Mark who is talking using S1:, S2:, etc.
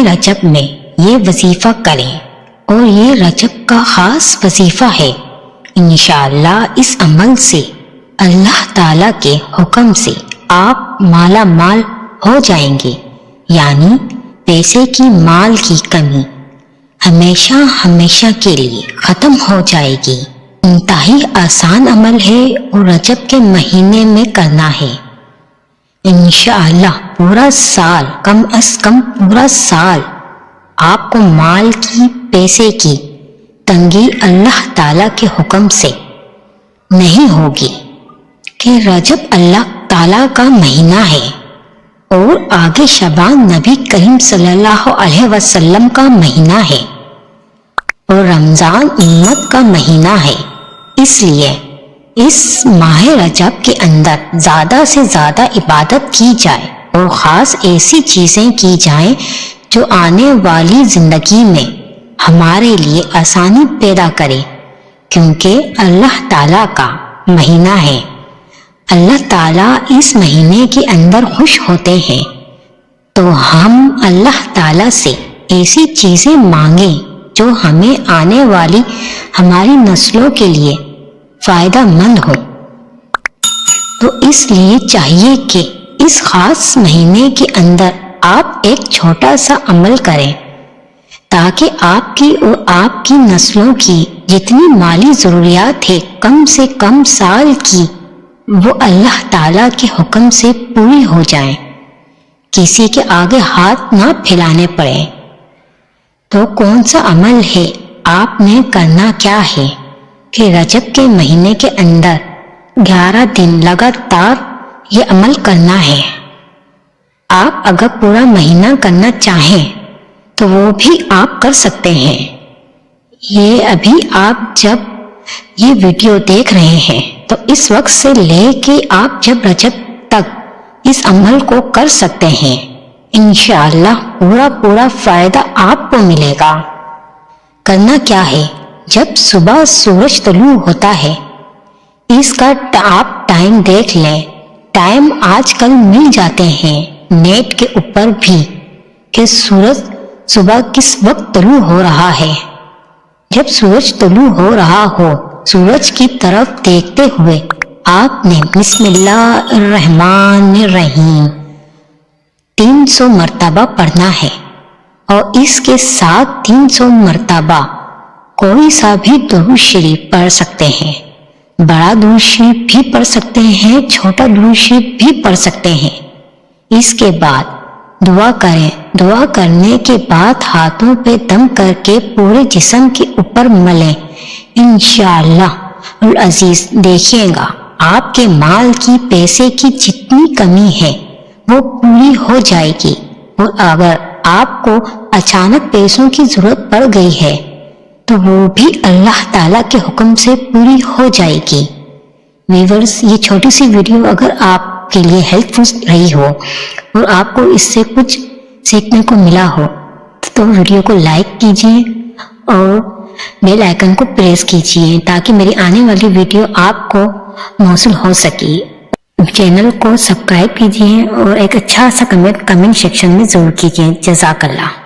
S1: رجب میں یہ وظیفہ کریں، اور یہ رجب کا خاص وظیفہ ہے۔ انشاءاللہ اس عمل سے اللہ تعالیٰ کے حکم سے آپ مالا مال ہو جائیں گے، یعنی پیسے کی مال کی کمی ہمیشہ ہمیشہ کے لیے ختم ہو جائے گی۔ انتہائی آسان عمل ہے اور رجب کے مہینے میں کرنا ہے۔ انشاءاللہ پورا سال، کم از کم پورا سال آپ کو مال کی، پیسے کی تنگی اللہ تعالیٰ کے حکم سے نہیں ہوگی، کہ رجب اللہ تعالیٰ کا مہینہ ہے، اور آگے شعبان نبی کریم صلی اللہ علیہ وسلم کا مہینہ ہے، اور رمضان امت کا مہینہ ہے۔ اس لیے اس ماہ رجب کے اندر زیادہ سے زیادہ عبادت کی جائے، اور خاص ایسی چیزیں کی جائیں جو آنے والی زندگی میں ہمارے لیے آسانی پیدا کرے، کیونکہ اللہ تعالیٰ کا مہینہ ہے۔ اللہ تعالیٰ اس مہینے کے اندر خوش ہوتے ہیں، تو ہم اللہ تعالیٰ سے ایسی چیزیں مانگیں جو ہمیں آنے والی ہماری نسلوں کے لیے فائدہ مند ہو۔ تو اس لیے چاہیے کہ اس خاص مہینے کے اندر آپ ایک چھوٹا سا عمل کریں، تاکہ آپ کی اور آپ کی نسلوں کی جتنی مالی ضروریات ہے کم سے کم سال کی، وہ اللہ تعالیٰ کے حکم سے پوری ہو جائیں، کسی کے آگے ہاتھ نہ پھیلانے پڑے۔ تو کون سا عمل ہے؟ آپ نے کرنا کیا ہے کہ رجب کے مہینے کے اندر 11 دن لگاتار یہ عمل کرنا ہے۔ آپ اگر پورا مہینہ کرنا چاہیں تو وہ بھی آپ کر سکتے ہیں۔ یہ ابھی آپ جب یہ ویڈیو دیکھ رہے ہیں تو اس وقت سے لے کے آپ جب رجب تک اس عمل کو کر سکتے ہیں، انشاءاللہ پورا فائدہ آپ کو ملے گا۔ کرنا کیا ہے؟ جب صبح سورج طلوع ہوتا ہے، اس کا آپ ٹائم دیکھ لیں۔ ٹائم آج کل مل جاتے ہیں نیٹ کے اوپر بھی، کہ سورج صبح کس وقت طلوع ہو رہا ہے۔ جب سورج طلوع ہو رہا ہو، سورج کی طرف دیکھتے ہوئے آپ نے بسم اللہ الرحمن الرحیم 300 مرتبہ پڑھنا ہے، اور اس کے ساتھ 300 مرتبہ کوئی سا بھی درود شریف پڑھ سکتے ہیں۔ بڑا درود شریف بھی پڑھ سکتے ہیں، چھوٹا درود شریف بھی پڑھ سکتے ہیں۔ اس کے بعد دعا کریں۔ دعا کرنے کے بعد ہاتھوں پہ دم کر کے پورے جسم کے اوپر ملیں۔ انشاءاللہ العزیز دیکھیے گا آپ کے مال کی، پیسے کی جتنی کمی ہے وہ پوری ہو جائے گی، اور اگر آپ کو اچانک پیسوں کی ضرورت پڑ گئی ہے تو وہ بھی اللہ تعالیٰ کے حکم سے پوری ہو جائے گی۔ ویورز، یہ چھوٹی سی ویڈیو اگر آپ کے لیے ہیلپ فل رہی ہو اور آپ کو اس سے کچھ سیکھنے کو ملا ہو تو ویڈیو کو لائک کیجیے اور بیل آئیکن کو پریس کیجیے، تاکہ میری آنے والی ویڈیو آپ کو موصول ہو سکے۔ چینل کو سبسکرائب کیجیے اور ایک اچھا سا کمنٹ سیکشن میں ضرور کیجیے۔ جزاک اللہ۔